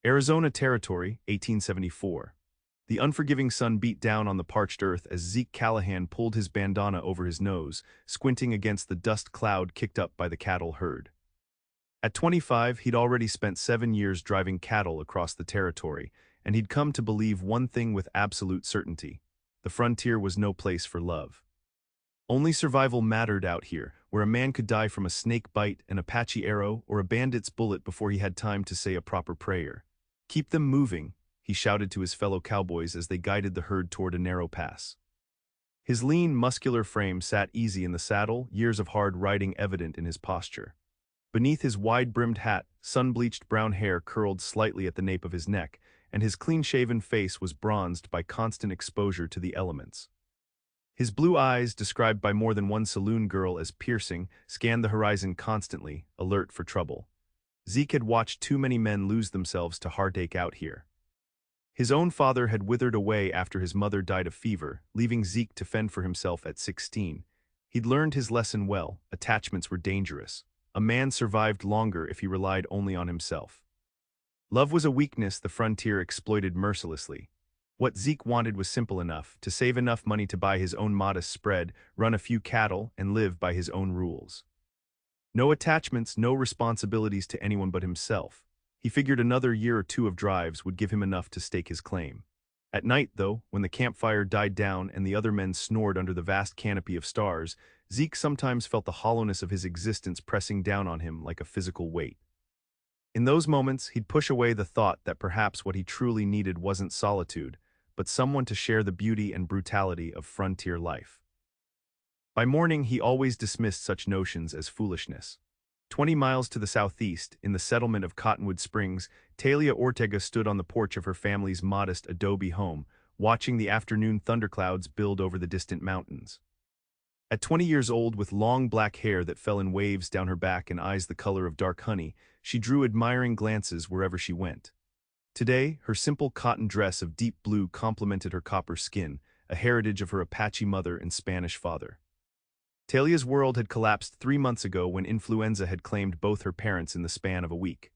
Arizona Territory, 1874. The unforgiving sun beat down on the parched earth as Zeke Callahan pulled his bandana over his nose, squinting against the dust cloud kicked up by the cattle herd. At 25, he'd already spent 7 years driving cattle across the territory, and he'd come to believe one thing with absolute certainty: the frontier was no place for love. Only survival mattered out here, where a man could die from a snake bite, an Apache arrow, or a bandit's bullet before he had time to say a proper prayer. "Keep them moving," he shouted to his fellow cowboys as they guided the herd toward a narrow pass. His lean, muscular frame sat easy in the saddle, years of hard riding evident in his posture. Beneath his wide-brimmed hat, sun-bleached brown hair curled slightly at the nape of his neck, and his clean-shaven face was bronzed by constant exposure to the elements. His blue eyes, described by more than one saloon girl as piercing, scanned the horizon constantly, alert for trouble. Zeke had watched too many men lose themselves to heartache out here. His own father had withered away after his mother died of fever, leaving Zeke to fend for himself at 16. He'd learned his lesson well: attachments were dangerous. A man survived longer if he relied only on himself. Love was a weakness the frontier exploited mercilessly. What Zeke wanted was simple enough: to save enough money to buy his own modest spread, run a few cattle, and live by his own rules. No attachments, no responsibilities to anyone but himself. He figured another year or two of drives would give him enough to stake his claim. At night, though, when the campfire died down and the other men snored under the vast canopy of stars, Zeke sometimes felt the hollowness of his existence pressing down on him like a physical weight. In those moments, he'd push away the thought that perhaps what he truly needed wasn't solitude, but someone to share the beauty and brutality of frontier life. By morning, he always dismissed such notions as foolishness. 20 miles to the southeast, in the settlement of Cottonwood Springs, Talia Ortega stood on the porch of her family's modest adobe home, watching the afternoon thunderclouds build over the distant mountains. At 20 years old, with long black hair that fell in waves down her back and eyes the color of dark honey, she drew admiring glances wherever she went. Today, her simple cotton dress of deep blue complemented her copper skin, a heritage of her Apache mother and Spanish father. Talia's world had collapsed 3 months ago when influenza had claimed both her parents in the span of a week.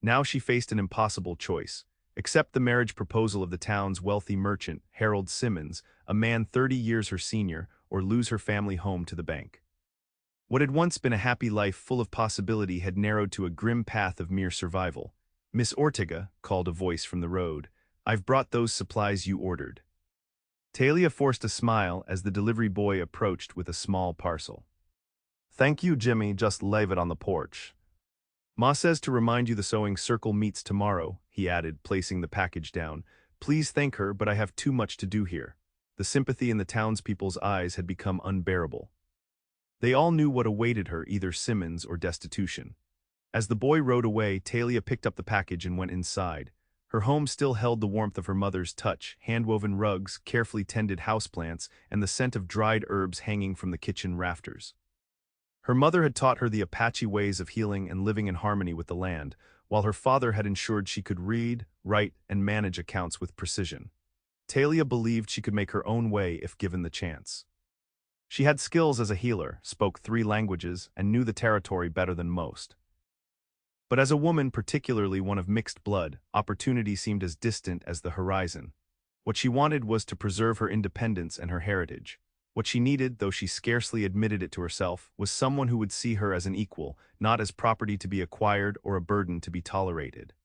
Now she faced an impossible choice: accept the marriage proposal of the town's wealthy merchant, Harold Simmons, a man 30 years her senior, or lose her family home to the bank. What had once been a happy life full of possibility had narrowed to a grim path of mere survival. "Miss Ortega," called a voice from the road, "I've brought those supplies you ordered." Talia forced a smile as the delivery boy approached with a small parcel. "Thank you, Jimmy, just leave it on the porch." "Ma says to remind you the sewing circle meets tomorrow," he added, placing the package down. "Please thank her, but I have too much to do here." The sympathy in the townspeople's eyes had become unbearable. They all knew what awaited her, either Simmons or destitution. As the boy rode away, Talia picked up the package and went inside. Her home still held the warmth of her mother's touch: hand-woven rugs, carefully tended houseplants, and the scent of dried herbs hanging from the kitchen rafters. Her mother had taught her the Apache ways of healing and living in harmony with the land, while her father had ensured she could read, write, and manage accounts with precision. Talia believed she could make her own way if given the chance. She had skills as a healer, spoke 3 languages, and knew the territory better than most. But as a woman, particularly one of mixed blood, opportunity seemed as distant as the horizon. What she wanted was to preserve her independence and her heritage. What she needed, though she scarcely admitted it to herself, was someone who would see her as an equal, not as property to be acquired or a burden to be tolerated.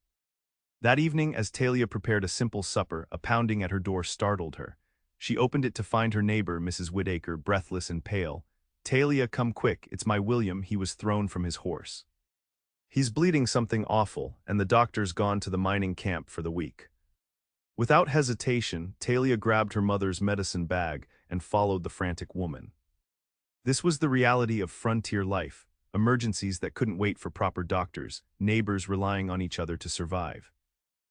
That evening, as Talia prepared a simple supper, a pounding at her door startled her. She opened it to find her neighbor, Mrs. Whitaker, breathless and pale. "Talia, come quick, it's my William." He was thrown from his horse. "He's bleeding something awful, and the doctor's gone to the mining camp for the week." Without hesitation, Talia grabbed her mother's medicine bag and followed the frantic woman. This was the reality of frontier life: emergencies that couldn't wait for proper doctors, neighbors relying on each other to survive.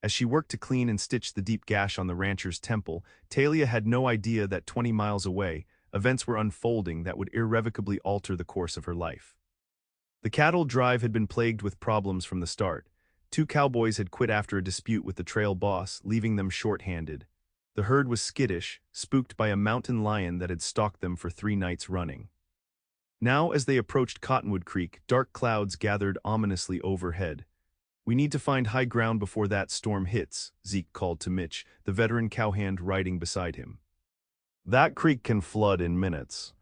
As she worked to clean and stitch the deep gash on the rancher's temple, Talia had no idea that 20 miles away, events were unfolding that would irrevocably alter the course of her life. The cattle drive had been plagued with problems from the start. 2 cowboys had quit after a dispute with the trail boss, leaving them short-handed. The herd was skittish, spooked by a mountain lion that had stalked them for 3 nights running. Now, as they approached Cottonwood Creek, dark clouds gathered ominously overhead. We need to find high ground before that storm hits, Zeke called to Mitch, the veteran cowhand riding beside him. That creek can flood in minutes.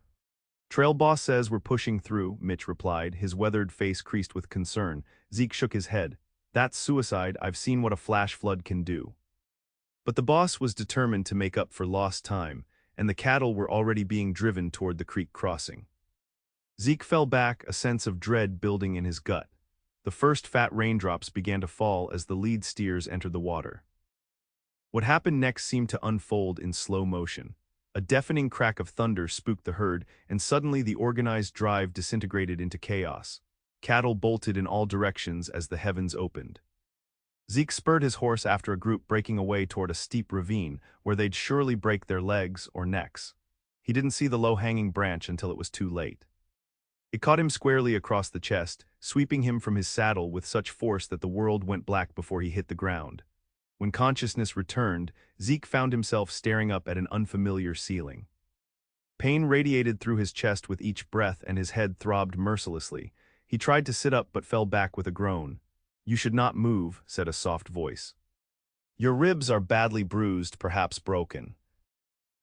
Trail boss says we're pushing through, Mitch replied, his weathered face creased with concern. Zeke shook his head. That's suicide. I've seen what a flash flood can do. But the boss was determined to make up for lost time, and the cattle were already being driven toward the creek crossing. Zeke fell back, a sense of dread building in his gut. The first fat raindrops began to fall as the lead steers entered the water. What happened next seemed to unfold in slow motion. A deafening crack of thunder spooked the herd, and suddenly the organized drive disintegrated into chaos. Cattle bolted in all directions as the heavens opened. Zeke spurred his horse after a group breaking away toward a steep ravine where they'd surely break their legs or necks. He didn't see the low-hanging branch until it was too late. It caught him squarely across the chest, sweeping him from his saddle with such force that the world went black before he hit the ground. When consciousness returned, Zeke found himself staring up at an unfamiliar ceiling. Pain radiated through his chest with each breath and his head throbbed mercilessly. He tried to sit up but fell back with a groan. "You should not move," said a soft voice. "Your ribs are badly bruised, perhaps broken."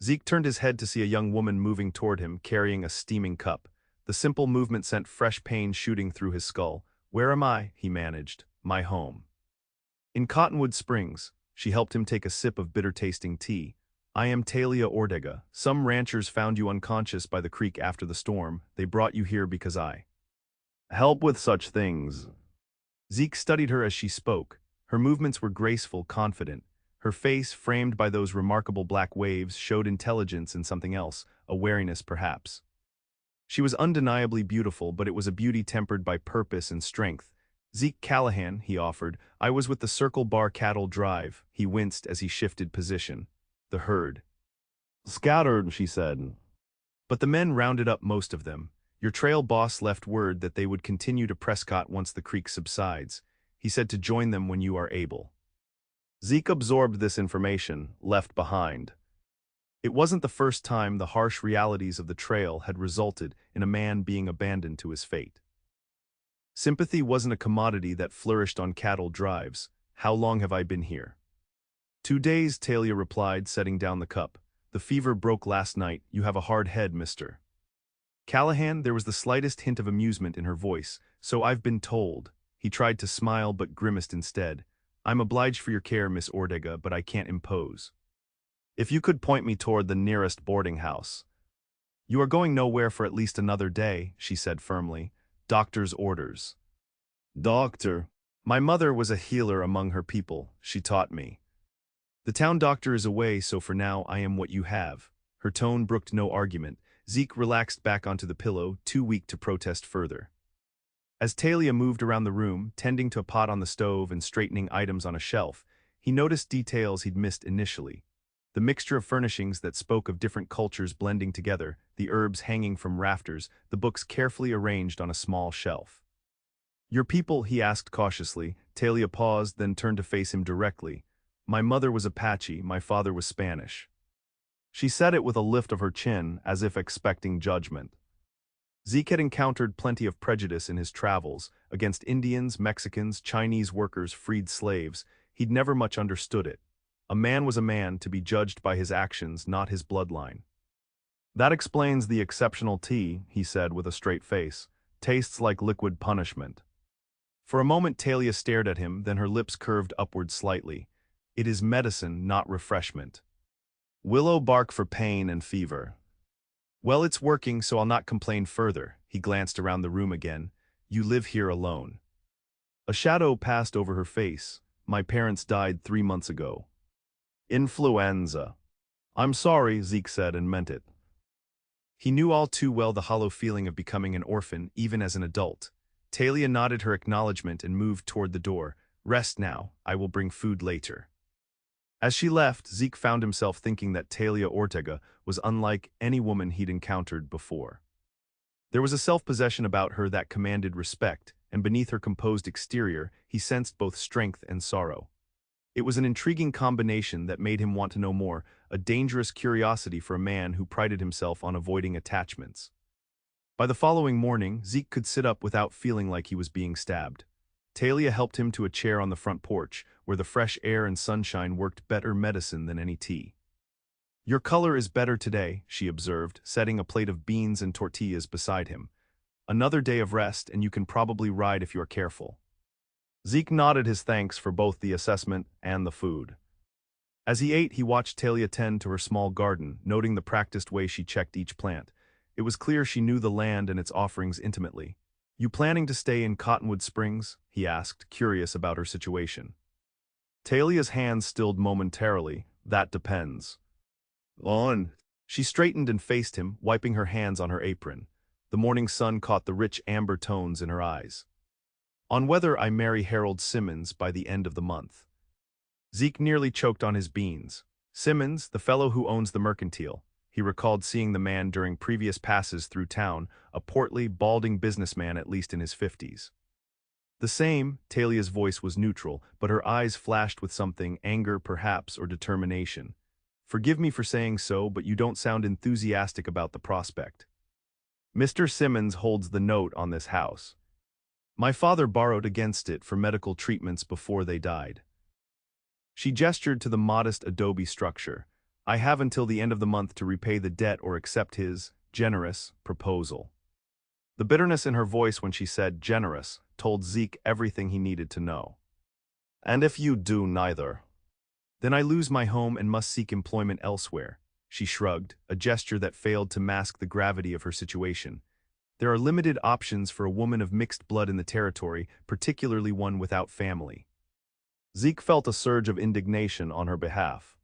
Zeke turned his head to see a young woman moving toward him, carrying a steaming cup. The simple movement sent fresh pain shooting through his skull. "Where am I?" he managed. "My home." "In Cottonwood Springs." She helped him take a sip of bitter-tasting tea. "I am Talia Ortega. Some ranchers found you unconscious by the creek after the storm. They brought you here because I help with such things." Zeke studied her as she spoke. Her movements were graceful, confident. Her face, framed by those remarkable black waves, showed intelligence and something else, a wariness perhaps. She was undeniably beautiful, but it was a beauty tempered by purpose and strength. "Zeke Callahan," he offered. "I was with the Circle Bar Cattle Drive." He winced as he shifted position. "The herd." "Scattered," she said. "But the men rounded up most of them. Your trail boss left word that they would continue to Prescott once the creek subsides. He said to join them when you are able." Zeke absorbed this information, left behind. It wasn't the first time the harsh realities of the trail had resulted in a man being abandoned to his fate. Sympathy wasn't a commodity that flourished on cattle drives. "How long have I been here?" "2 days," Talia replied, setting down the cup. "The fever broke last night. You have a hard head, mister." Callahan, there was the slightest hint of amusement in her voice. "So I've been told." He tried to smile but grimaced instead. "I'm obliged for your care, Miss Ortega, but I can't impose. If you could point me toward the nearest boarding house." "You are going nowhere for at least another day," she said firmly. "Doctor's orders." "Doctor?" "My mother was a healer among her people, she taught me. The town doctor is away, so for now I am what you have." Her tone brooked no argument. Zeke relaxed back onto the pillow, too weak to protest further. As Talia moved around the room, tending to a pot on the stove and straightening items on a shelf, he noticed details he'd missed initially. The mixture of furnishings that spoke of different cultures blending together, the herbs hanging from rafters, the books carefully arranged on a small shelf. "Your people?" he asked cautiously. Talia paused, then turned to face him directly. "My mother was Apache, my father was Spanish." She said it with a lift of her chin, as if expecting judgment. Zeke had encountered plenty of prejudice in his travels, against Indians, Mexicans, Chinese workers, freed slaves. He'd never much understood it. A man was a man, to be judged by his actions, not his bloodline. "That explains the exceptional tea," he said with a straight face. "Tastes like liquid punishment." For a moment Talia stared at him, then her lips curved upward slightly. "It is medicine, not refreshment. Willow bark for pain and fever." "Well, it's working, so I'll not complain further." He glanced around the room again. "You live here alone." A shadow passed over her face. "My parents died 3 months ago." "Influenza." "I'm sorry," Zeke said and meant it. He knew all too well the hollow feeling of becoming an orphan, even as an adult. Talia nodded her acknowledgement and moved toward the door. "Rest now. I will bring food later." As she left, Zeke found himself thinking that Talia Ortega was unlike any woman he'd encountered before. There was a self-possession about her that commanded respect, and beneath her composed exterior, he sensed both strength and sorrow. It was an intriguing combination that made him want to know more, a dangerous curiosity for a man who prided himself on avoiding attachments. By the following morning, Zeke could sit up without feeling like he was being stabbed. Talia helped him to a chair on the front porch, where the fresh air and sunshine worked better medicine than any tea. "Your color is better today," she observed, setting a plate of beans and tortillas beside him. "Another day of rest, and you can probably ride if you are careful." Zeke nodded his thanks for both the assessment and the food. As he ate, he watched Talia tend to her small garden, noting the practiced way she checked each plant. It was clear she knew the land and its offerings intimately. "You planning to stay in Cottonwood Springs?" he asked, curious about her situation. Talia's hands stilled momentarily. "That depends." "On." She straightened and faced him, wiping her hands on her apron. The morning sun caught the rich amber tones in her eyes. "On whether I marry Harold Simmons by the end of the month." Zeke nearly choked on his beans. Simmons, the fellow who owns the mercantile. He recalled seeing the man during previous passes through town, a portly, balding businessman at least in his 50s. "The same." Talia's voice was neutral, but her eyes flashed with something, anger perhaps, or determination. "Forgive me for saying so, but you don't sound enthusiastic about the prospect." "Mr. Simmons holds the note on this house. My father borrowed against it for medical treatments before they died." She gestured to the modest adobe structure. "I have until the end of the month to repay the debt or accept his generous proposal." The bitterness in her voice when she said generous told Zeke everything he needed to know. "And if you do neither?" "Then I lose my home and must seek employment elsewhere." She shrugged, a gesture that failed to mask the gravity of her situation. There are limited options for a woman of mixed blood in the territory, particularly one without family. Zeke felt a surge of indignation on her behalf.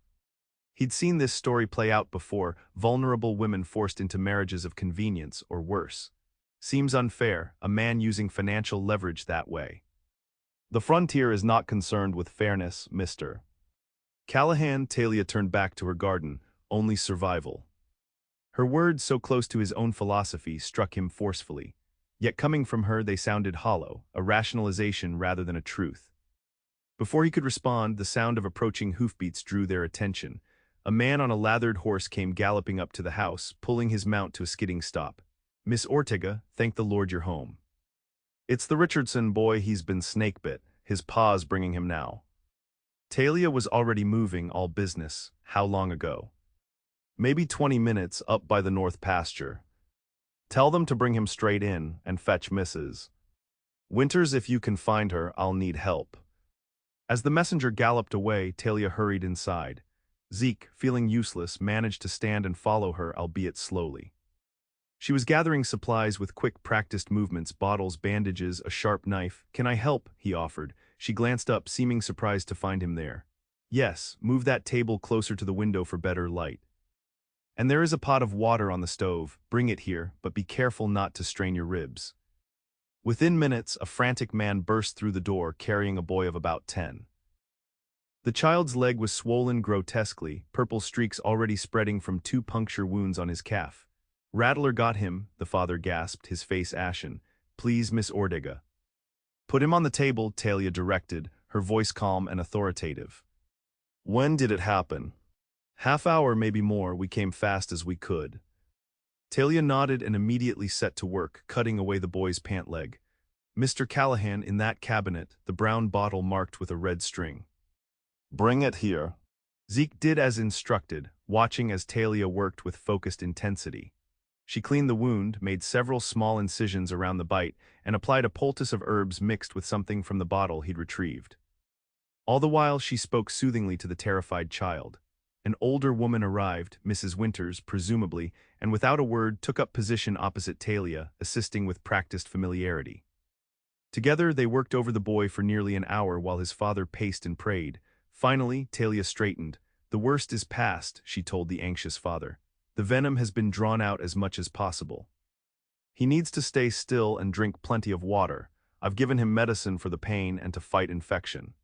He'd seen this story play out before, vulnerable women forced into marriages of convenience or worse. Seems unfair, a man using financial leverage that way. "The frontier is not concerned with fairness, Mr. Callahan." Talia turned back to her garden. "Only survival." Her words, so close to his own philosophy, struck him forcefully. Yet coming from her they sounded hollow, a rationalization rather than a truth. Before he could respond, the sound of approaching hoofbeats drew their attention. A man on a lathered horse came galloping up to the house, pulling his mount to a skidding stop. "Miss Ortega, thank the Lord you're home." "It's the Richardson boy, he's been snake-bit, his pa's bringing him now." Talia was already moving, all business. "How long ago?" "Maybe 20 minutes, up by the north pasture." "Tell them to bring him straight in, and fetch Mrs. Winters if you can find her, I'll need help." As the messenger galloped away, Talia hurried inside. Zeke, feeling useless, managed to stand and follow her, albeit slowly. She was gathering supplies with quick, practiced movements, bottles, bandages, a sharp knife. "Can I help?" he offered. She glanced up, seeming surprised to find him there. "Yes, move that table closer to the window for better light. And there is a pot of water on the stove. Bring it here, but be careful not to strain your ribs." Within minutes, a frantic man burst through the door, carrying a boy of about 10. The child's leg was swollen grotesquely, purple streaks already spreading from 2 puncture wounds on his calf. "Rattler got him," the father gasped, his face ashen. "Please, Miss Ortega." "Put him on the table," Talia directed, her voice calm and authoritative. "When did it happen?" "Half hour, maybe more. We came fast as we could." Talia nodded and immediately set to work, cutting away the boy's pant leg. "Mr. Callahan, in that cabinet, the brown bottle marked with a red string." "Bring it here." Zeke did as instructed, watching as Talia worked with focused intensity. She cleaned the wound, made several small incisions around the bite, and applied a poultice of herbs mixed with something from the bottle he'd retrieved. All the while she spoke soothingly to the terrified child. An older woman arrived, Mrs. Winters, presumably, and without a word took up position opposite Talia, assisting with practiced familiarity. Together they worked over the boy for nearly an hour while his father paced and prayed. Finally, Talia straightened. "The worst is past," she told the anxious father. "The venom has been drawn out as much as possible. He needs to stay still and drink plenty of water. I've given him medicine for the pain and to fight infection."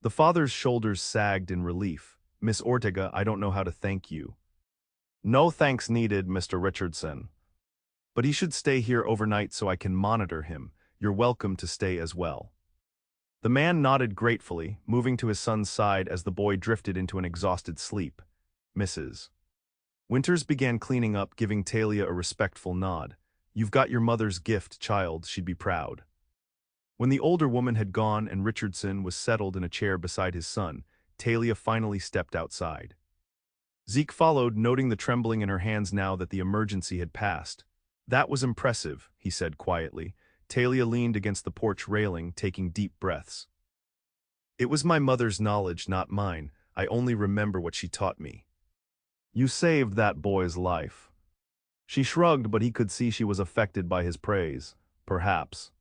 The father's shoulders sagged in relief. "Miss Ortega, I don't know how to thank you." "No thanks needed, Mr. Richardson." "But he should stay here overnight so I can monitor him. You're welcome to stay as well." The man nodded gratefully, moving to his son's side as the boy drifted into an exhausted sleep. Mrs. Winters began cleaning up, giving Talia a respectful nod. "You've got your mother's gift, child. She'd be proud." When the older woman had gone and Richardson was settled in a chair beside his son, Talia finally stepped outside. Zeke followed, noting the trembling in her hands now that the emergency had passed. "That was impressive," he said quietly. Talia leaned against the porch railing, taking deep breaths. "It was my mother's knowledge, not mine. I only remember what she taught me." "You saved that boy's life." She shrugged, but he could see she was affected by his praise. "Perhaps.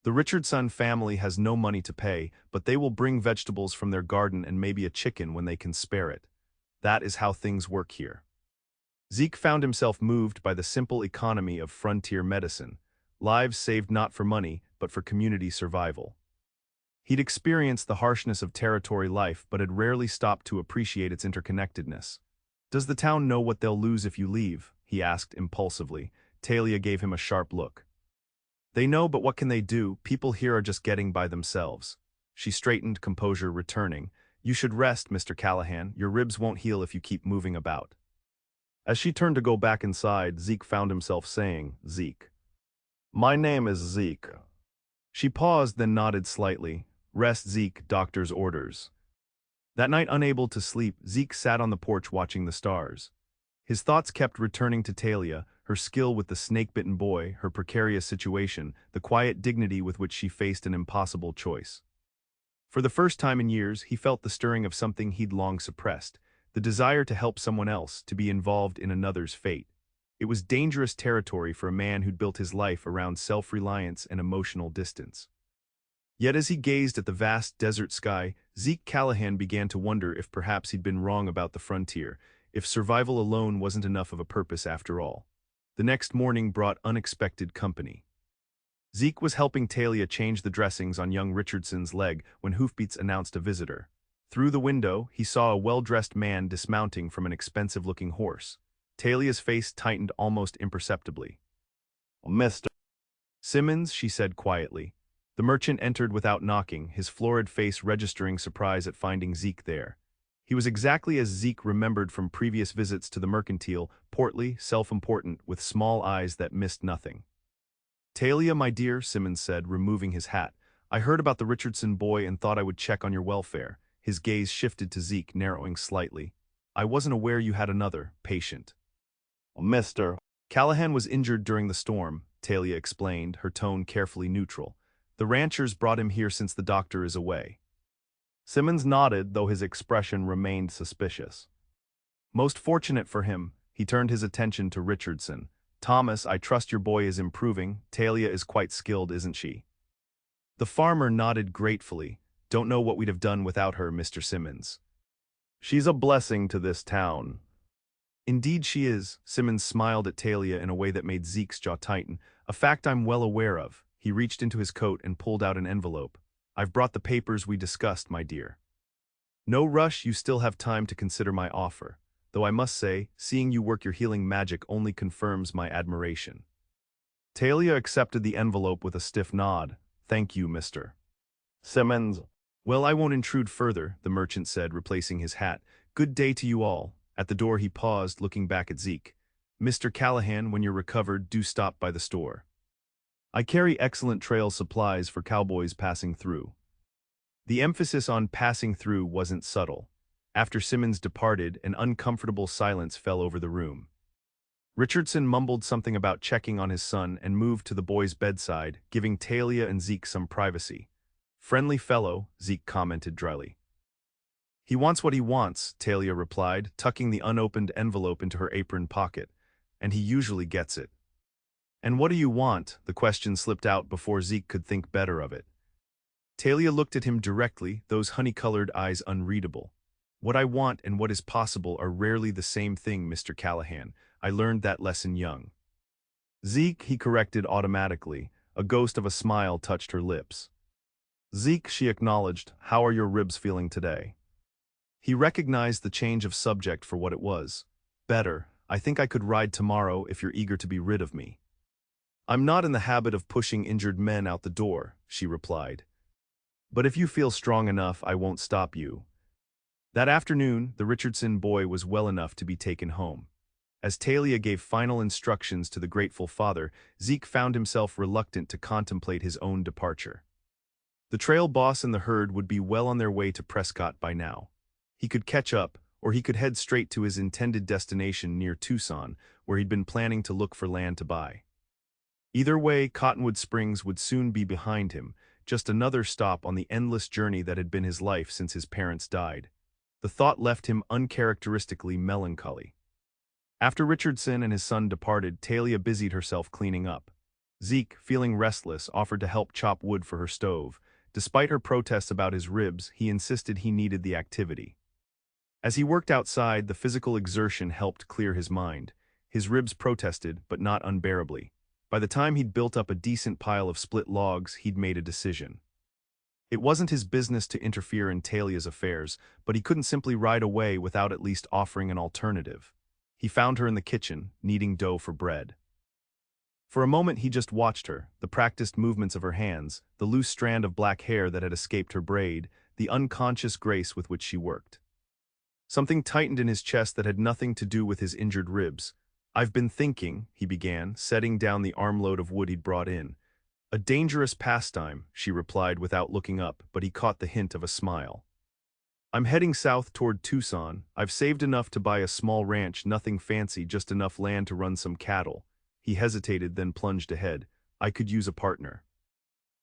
The Richardson family has no money to pay, but they will bring vegetables from their garden and maybe a chicken when they can spare it. That is how things work here." Zeke found himself moved by the simple economy of frontier medicine, lives saved not for money, but for community survival. He'd experienced the harshness of territory life, but had rarely stopped to appreciate its interconnectedness. "Does the town know what they'll lose if you leave?" he asked impulsively. Talia gave him a sharp look. "They know, but what can they do? People here are just getting by themselves." She straightened, composure returning. "You should rest, Mr. Callahan. Your ribs won't heal if you keep moving about." As she turned to go back inside, Zeke found himself saying, "Zeke. My name is Zeke." She paused, then nodded slightly. "Rest, Zeke, doctor's orders." That night, unable to sleep, Zeke sat on the porch watching the stars. His thoughts kept returning to Talia, her skill with the snake-bitten boy, her precarious situation, the quiet dignity with which she faced an impossible choice. For the first time in years, he felt the stirring of something he'd long suppressed, the desire to help someone else, to be involved in another's fate. It was dangerous territory for a man who'd built his life around self-reliance and emotional distance. Yet as he gazed at the vast desert sky, Zeke Callahan began to wonder if perhaps he'd been wrong about the frontier, if survival alone wasn't enough of a purpose after all. The next morning brought unexpected company. Zeke was helping Talia change the dressings on young Richardson's leg when hoofbeats announced a visitor. Through the window, he saw a well-dressed man dismounting from an expensive-looking horse. Talia's face tightened almost imperceptibly. "Mr. Simmons," she said quietly. The merchant entered without knocking, his florid face registering surprise at finding Zeke there. He was exactly as Zeke remembered from previous visits to the mercantile, portly, self-important, with small eyes that missed nothing. "Talia, my dear," Simmons said, removing his hat. "I heard about the Richardson boy and thought I would check on your welfare." His gaze shifted to Zeke, narrowing slightly. "I wasn't aware you had another patient." "Mr. Callahan was injured during the storm," Talia explained, her tone carefully neutral. "The ranchers brought him here since the doctor is away." Simmons nodded, though his expression remained suspicious. "Most fortunate for him." He turned his attention to Richardson. "Thomas, I trust your boy is improving. Talia is quite skilled, isn't she?" The farmer nodded gratefully. "Don't know what we'd have done without her, Mr. Simmons." "She's a blessing to this town." "Indeed she is." Simmons smiled at Talia in a way that made Zeke's jaw tighten. "A fact I'm well aware of." He reached into his coat and pulled out an envelope. "I've brought the papers we discussed, my dear. No rush, you still have time to consider my offer. Though I must say, seeing you work your healing magic only confirms my admiration." Talia accepted the envelope with a stiff nod. "Thank you, Mr. Simmons." "Well, I won't intrude further," the merchant said, replacing his hat. "Good day to you all." At the door he paused, looking back at Zeke. "Mr. Callahan, when you're recovered, do stop by the store. I carry excellent trail supplies for cowboys passing through." The emphasis on passing through wasn't subtle. After Simmons departed, an uncomfortable silence fell over the room. Richardson mumbled something about checking on his son and moved to the boy's bedside, giving Talia and Zeke some privacy. "Friendly fellow," Zeke commented dryly. "He wants what he wants," Talia replied, tucking the unopened envelope into her apron pocket. "And he usually gets it." "And what do you want?" The question slipped out before Zeke could think better of it. Talia looked at him directly, those honey-colored eyes unreadable. "What I want and what is possible are rarely the same thing, Mr. Callahan. I learned that lesson young." "Zeke," he corrected automatically. A ghost of a smile touched her lips. "Zeke," she acknowledged, "how are your ribs feeling today?" He recognized the change of subject for what it was. "Better. I think I could ride tomorrow if you're eager to be rid of me." "I'm not in the habit of pushing injured men out the door," she replied. "But if you feel strong enough, I won't stop you." That afternoon, the Richardson boy was well enough to be taken home. As Talia gave final instructions to the grateful father, Zeke found himself reluctant to contemplate his own departure. The trail boss and the herd would be well on their way to Prescott by now. He could catch up, or he could head straight to his intended destination near Tucson, where he'd been planning to look for land to buy. Either way, Cottonwood Springs would soon be behind him, just another stop on the endless journey that had been his life since his parents died. The thought left him uncharacteristically melancholy. After Richardson and his son departed, Talia busied herself cleaning up. Zeke, feeling restless, offered to help chop wood for her stove. Despite her protests about his ribs, he insisted he needed the activity. As he worked outside, the physical exertion helped clear his mind. His ribs protested, but not unbearably. By the time he'd built up a decent pile of split logs, he'd made a decision. It wasn't his business to interfere in Talia's affairs, but he couldn't simply ride away without at least offering an alternative. He found her in the kitchen, kneading dough for bread. For a moment he just watched her, the practiced movements of her hands, the loose strand of black hair that had escaped her braid, the unconscious grace with which she worked. Something tightened in his chest that had nothing to do with his injured ribs. "I've been thinking," he began, setting down the armload of wood he'd brought in. "A dangerous pastime," she replied without looking up, but he caught the hint of a smile. "I'm heading south toward Tucson. I've saved enough to buy a small ranch, nothing fancy, just enough land to run some cattle." He hesitated, then plunged ahead. "I could use a partner.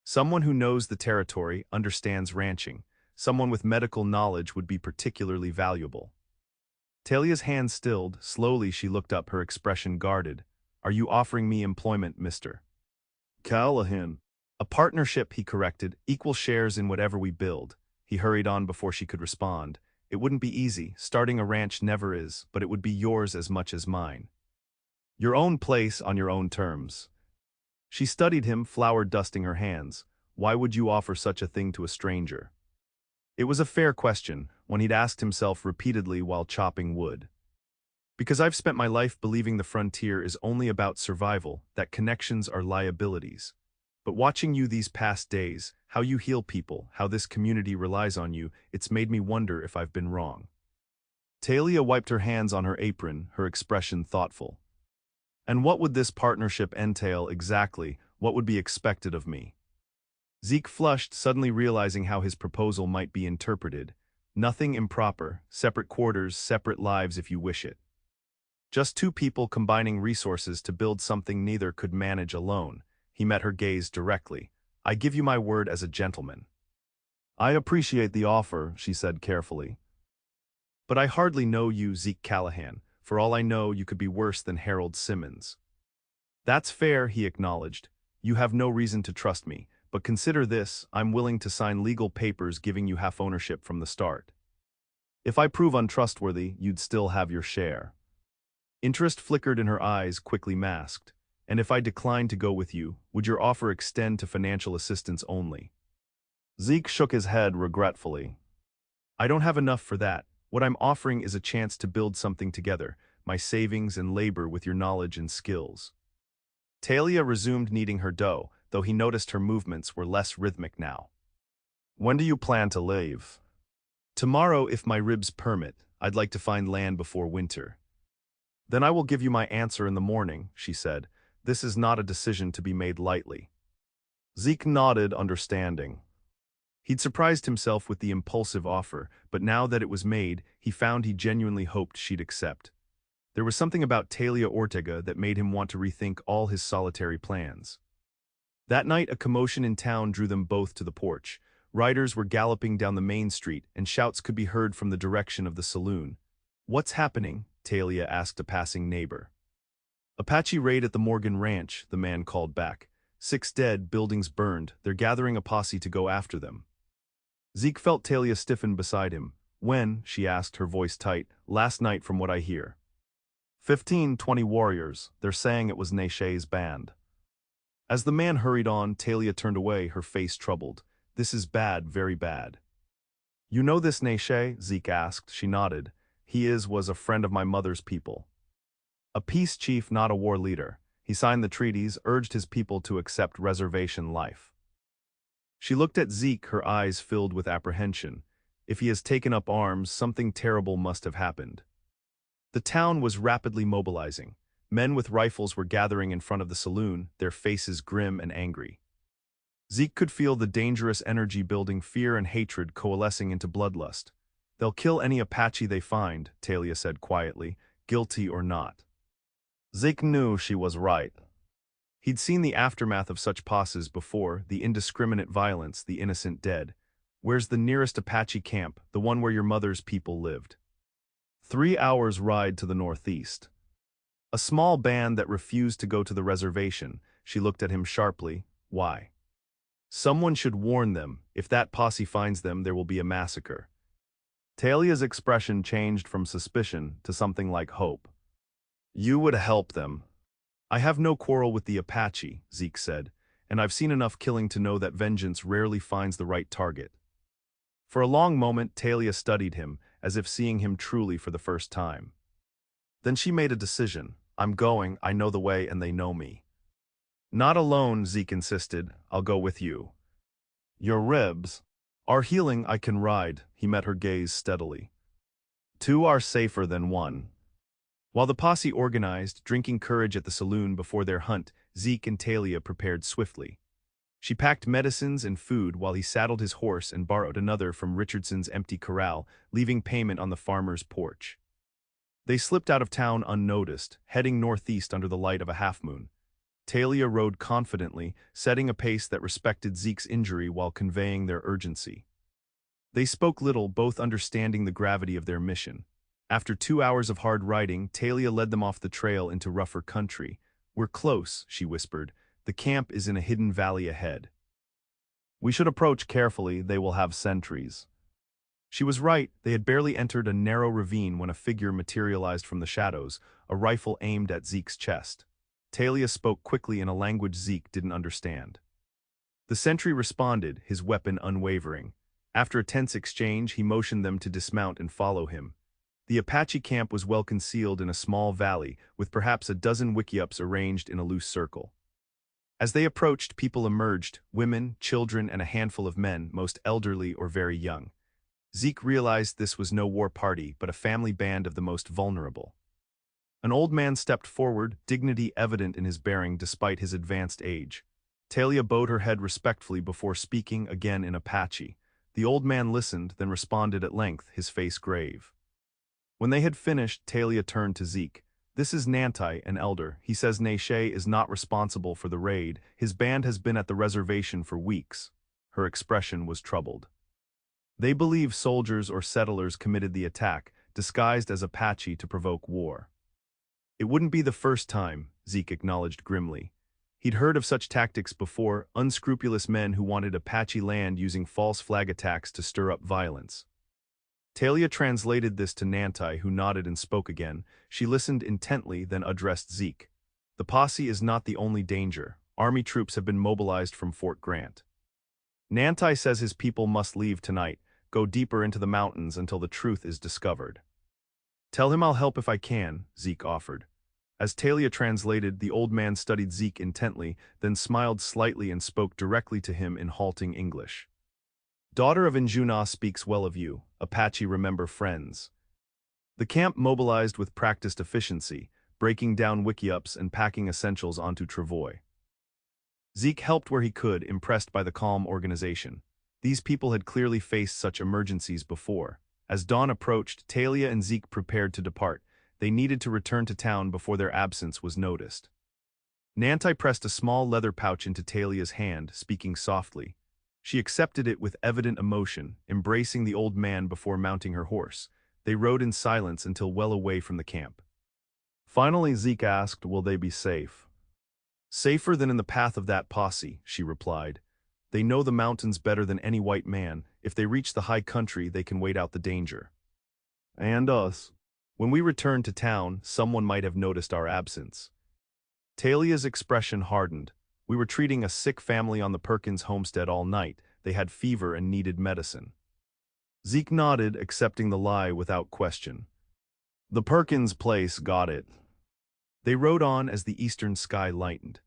Someone who knows the territory, understands ranching. Someone with medical knowledge would be particularly valuable." Talia's hand stilled. Slowly she looked up, her expression guarded. "Are you offering me employment, Mr. Callahan?" "A partnership," he corrected. "Equal shares in whatever we build." He hurried on before she could respond. "It wouldn't be easy. Starting a ranch never is, but it would be yours as much as mine. Your own place on your own terms." She studied him, flour dusting her hands. Why would you offer such a thing to a stranger? It was a fair question, one he'd asked himself repeatedly while chopping wood. "Because I've spent my life believing the frontier is only about survival, that connections are liabilities. But watching you these past days, how you heal people, how this community relies on you, it's made me wonder if I've been wrong." Talia wiped her hands on her apron, her expression thoughtful. "And what would this partnership entail exactly? What would be expected of me?" Zeke flushed, suddenly realizing how his proposal might be interpreted. "Nothing improper, separate quarters, separate lives if you wish it. Just two people combining resources to build something neither could manage alone." He met her gaze directly. "I give you my word as a gentleman." "I appreciate the offer," she said carefully. "But I hardly know you, Zeke Callahan. For all I know, you could be worse than Harold Simmons." "That's fair," he acknowledged. "You have no reason to trust me, but consider this, I'm willing to sign legal papers giving you half ownership from the start. If I prove untrustworthy, you'd still have your share." Interest flickered in her eyes, quickly masked. "And if I decline to go with you, would your offer extend to financial assistance only?" Zeke shook his head regretfully. "I don't have enough for that. What I'm offering is a chance to build something together, my savings and labor with your knowledge and skills." Talia resumed kneading her dough, though he noticed her movements were less rhythmic now. "When do you plan to leave?" "Tomorrow, if my ribs permit. I'd like to find land before winter." "Then I will give you my answer in the morning," she said. "This is not a decision to be made lightly." Zeke nodded, understanding. He'd surprised himself with the impulsive offer, but now that it was made, he found he genuinely hoped she'd accept. There was something about Talia Ortega that made him want to rethink all his solitary plans. That night, a commotion in town drew them both to the porch. Riders were galloping down the main street, and shouts could be heard from the direction of the saloon. "What's happening?" Talia asked a passing neighbor. "Apache raid at the Morgan Ranch," the man called back. "6 dead, buildings burned. They're gathering a posse to go after them." Zeke felt Talia stiffen beside him. "When?" she asked, her voice tight. "Last night, from what I hear. 15-20 warriors. They're saying it was Neshay's band." As the man hurried on, Talia turned away, her face troubled. "This is bad, very bad." "You know this Neshay?" Zeke asked. She nodded. Was a friend of my mother's people. A peace chief, not a war leader. He signed the treaties, urged his people to accept reservation life." She looked at Zeke, her eyes filled with apprehension. If he has taken up arms, something terrible must have happened. The town was rapidly mobilizing. Men with rifles were gathering in front of the saloon, their faces grim and angry. Zeke could feel the dangerous energy building, fear and hatred coalescing into bloodlust. They'll kill any Apache they find, Talia said quietly, guilty or not. Zeke knew she was right. He'd seen the aftermath of such posses before, the indiscriminate violence, the innocent dead. Where's the nearest Apache camp, the one where your mother's people lived? 3 hours' ride to the northeast. A small band that refused to go to the reservation. She looked at him sharply. Why? Someone should warn them. If that posse finds them, there will be a massacre. Talia's expression changed from suspicion to something like hope. You would help them. I have no quarrel with the Apache, Zeke said, and I've seen enough killing to know that vengeance rarely finds the right target. For a long moment, Talia studied him, as if seeing him truly for the first time. Then she made a decision. I'm going, I know the way, and they know me. Not alone, Zeke insisted. I'll go with you. Your ribs are healing, I can ride, he met her gaze steadily. 2 are safer than 1. While the posse organized, drinking courage at the saloon before their hunt, Zeke and Talia prepared swiftly. She packed medicines and food while he saddled his horse and borrowed another from Richardson's empty corral, leaving payment on the farmer's porch. They slipped out of town unnoticed, heading northeast under the light of a half-moon. Talia rode confidently, setting a pace that respected Zeke's injury while conveying their urgency. They spoke little, both understanding the gravity of their mission. After 2 hours of hard riding, Talia led them off the trail into rougher country. We're close, she whispered. The camp is in a hidden valley ahead. We should approach carefully, they will have sentries. She was right, they had barely entered a narrow ravine when a figure materialized from the shadows, a rifle aimed at Zeke's chest. Talia spoke quickly in a language Zeke didn't understand. The sentry responded, his weapon unwavering. After a tense exchange, he motioned them to dismount and follow him. The Apache camp was well concealed in a small valley, with perhaps a dozen wickiups arranged in a loose circle. As they approached, people emerged, women, children, and a handful of men, most elderly or very young. Zeke realized this was no war party, but a family band of the most vulnerable. An old man stepped forward, dignity evident in his bearing despite his advanced age. Talia bowed her head respectfully before speaking again in Apache. The old man listened, then responded at length, his face grave. When they had finished, Talia turned to Zeke. This is Nantai, an elder. He says Nashe is not responsible for the raid. His band has been at the reservation for weeks. Her expression was troubled. They believe soldiers or settlers committed the attack, disguised as Apache to provoke war. It wouldn't be the first time, Zeke acknowledged grimly. He'd heard of such tactics before, unscrupulous men who wanted Apache land using false flag attacks to stir up violence. Talia translated this to Nantai, who nodded and spoke again. She listened intently, then addressed Zeke. The posse is not the only danger. Army troops have been mobilized from Fort Grant. Nantai says his people must leave tonight, go deeper into the mountains until the truth is discovered. Tell him I'll help if I can, Zeke offered. As Talia translated, the old man studied Zeke intently, then smiled slightly and spoke directly to him in halting English. Daughter of Injuna speaks well of you. Apache remember friends. The camp mobilized with practiced efficiency, breaking down wickiups and packing essentials onto travois. Zeke helped where he could, impressed by the calm organization. These people had clearly faced such emergencies before. As dawn approached, Talia and Zeke prepared to depart. They needed to return to town before their absence was noticed. Nantai pressed a small leather pouch into Talia's hand, speaking softly. She accepted it with evident emotion, embracing the old man before mounting her horse. They rode in silence until well away from the camp. Finally, Zeke asked, will they be safe? Safer than in the path of that posse, she replied. They know the mountains better than any white man. If they reach the high country, they can wait out the danger. And us. When we returned to town, someone might have noticed our absence. Talia's expression hardened. We were treating a sick family on the Perkins homestead all night. They had fever and needed medicine. Zeke nodded, accepting the lie without question. The Perkins place got it. They rode on as the eastern sky lightened.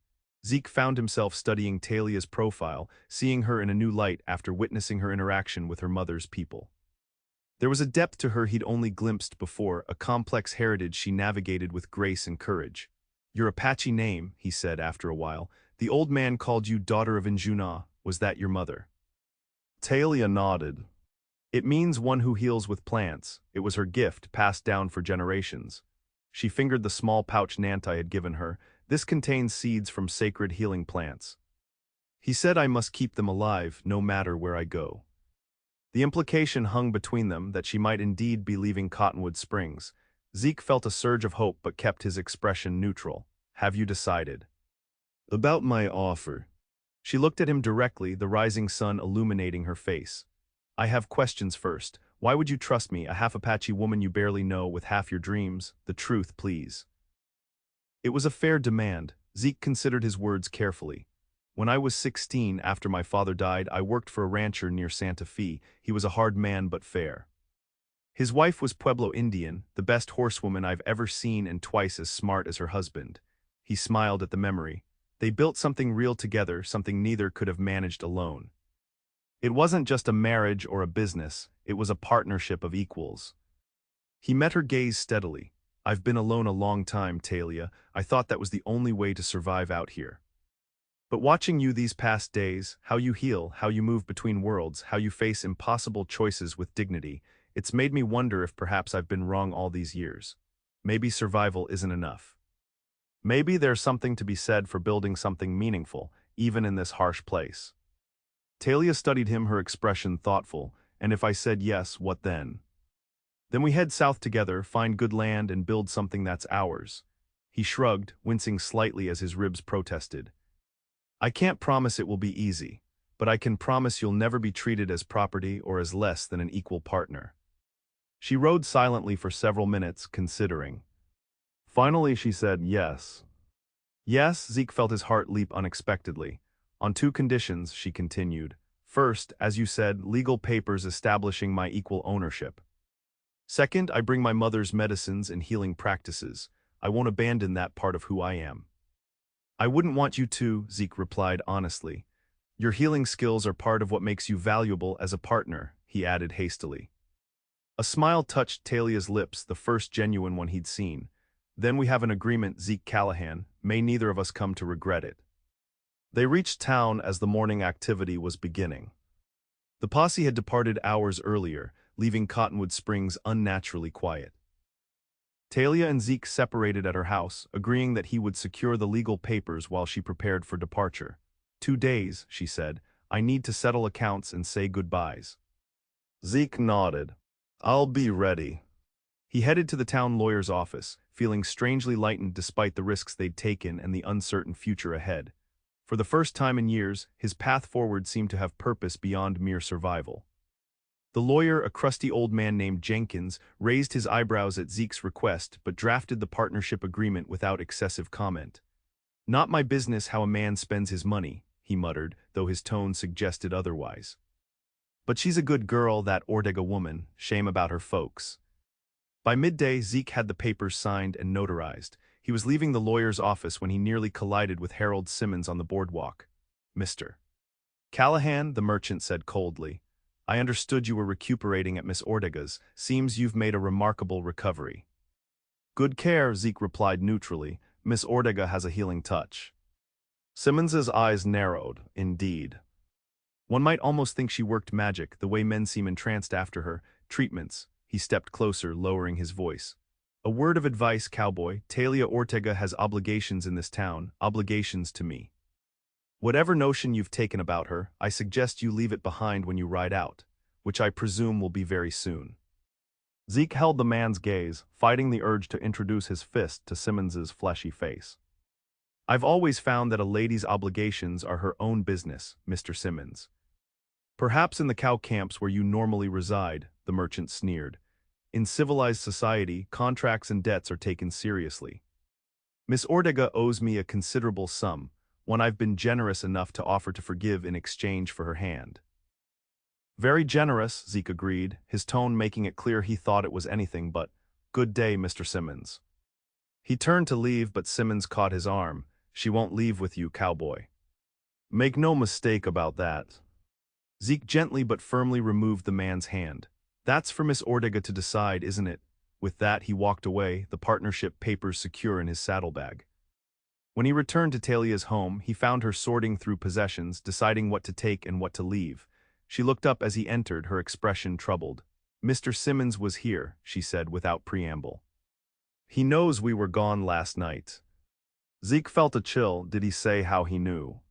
Zeke found himself studying Talia's profile, seeing her in a new light after witnessing her interaction with her mother's people. There was a depth to her he'd only glimpsed before, a complex heritage she navigated with grace and courage. Your Apache name, he said after a while. The old man called you daughter of Injuna. Was that your mother? Talia nodded. It means one who heals with plants. It was her gift, passed down for generations. She fingered the small pouch Nantai had given her. This contains seeds from sacred healing plants. He said I must keep them alive, no matter where I go. The implication hung between them that she might indeed be leaving Cottonwood Springs. Zeke felt a surge of hope but kept his expression neutral. Have you decided? About my offer. She looked at him directly, the rising sun illuminating her face. I have questions first. Why would you trust me, a half-Apache woman you barely know with half your dreams? The truth, please. It was a fair demand. Zeke considered his words carefully. When I was 16, after my father died, I worked for a rancher near Santa Fe. He was a hard man but fair. His wife was Pueblo Indian, the best horsewoman I've ever seen and twice as smart as her husband. He smiled at the memory. They built something real together, something neither could have managed alone. It wasn't just a marriage or a business, it was a partnership of equals. He met her gaze steadily. I've been alone a long time, Talia. I thought that was the only way to survive out here. But watching you these past days, how you heal, how you move between worlds, how you face impossible choices with dignity, it's made me wonder if perhaps I've been wrong all these years. Maybe survival isn't enough. Maybe there's something to be said for building something meaningful, even in this harsh place. Talia studied him, her expression thoughtful. And if I said yes, what then? Then we head south together, find good land and build something that's ours. He shrugged, wincing slightly as his ribs protested. I can't promise it will be easy, but I can promise you'll never be treated as property or as less than an equal partner. She rode silently for several minutes, considering. Finally she said yes. Yes, Zeke felt his heart leap unexpectedly. On two conditions, she continued. First, as you said, legal papers establishing my equal ownership. Second, I bring my mother's medicines and healing practices. I won't abandon that part of who I am. I wouldn't want you to, Zeke replied honestly. Your healing skills are part of what makes you valuable as a partner, he added hastily. A smile touched Talia's lips, the first genuine one he'd seen. Then we have an agreement, Zeke Callahan. May neither of us come to regret it. They reached town as the morning activity was beginning. The posse had departed hours earlier, leaving Cottonwood Springs unnaturally quiet. Talia and Zeke separated at her house, agreeing that he would secure the legal papers while she prepared for departure. 2 days, she said. I need to settle accounts and say goodbyes. Zeke nodded. I'll be ready. He headed to the town lawyer's office, feeling strangely lightened despite the risks they'd taken and the uncertain future ahead. For the first time in years, his path forward seemed to have purpose beyond mere survival. The lawyer, a crusty old man named Jenkins, raised his eyebrows at Zeke's request but drafted the partnership agreement without excessive comment. Not my business how a man spends his money, he muttered, though his tone suggested otherwise. But she's a good girl, that Ortega woman, shame about her folks. By midday, Zeke had the papers signed and notarized. He was leaving the lawyer's office when he nearly collided with Harold Simmons on the boardwalk. Mr. Callahan, the merchant said coldly. I understood you were recuperating at Miss Ortega's. Seems you've made a remarkable recovery. Good care, Zeke replied neutrally. Miss Ortega has a healing touch. Simmons's eyes narrowed, indeed. One might almost think she worked magic, the way men seem entranced after her. Treatments. He stepped closer, lowering his voice. A word of advice, cowboy. Talia Ortega has obligations in this town, obligations to me. Whatever notion you've taken about her, I suggest you leave it behind when you ride out, which I presume will be very soon. Zeke held the man's gaze, fighting the urge to introduce his fist to Simmons's fleshy face. I've always found that a lady's obligations are her own business, Mr. Simmons. Perhaps in the cow camps where you normally reside, the merchant sneered. In civilized society, contracts and debts are taken seriously. Miss Ortega owes me a considerable sum, one I've been generous enough to offer to forgive in exchange for her hand. Very generous, Zeke agreed, his tone making it clear he thought it was anything but, good day, Mr. Simmons. He turned to leave, but Simmons caught his arm. She won't leave with you, cowboy. Make no mistake about that. Zeke gently but firmly removed the man's hand. That's for Miss Ortega to decide, isn't it? With that, he walked away, the partnership papers secure in his saddlebag. When he returned to Talia's home, he found her sorting through possessions, deciding what to take and what to leave. She looked up as he entered, her expression troubled. "Mr. Simmons was here," she said without preamble. "He knows we were gone last night." Zeke felt a chill. Did he say how he knew?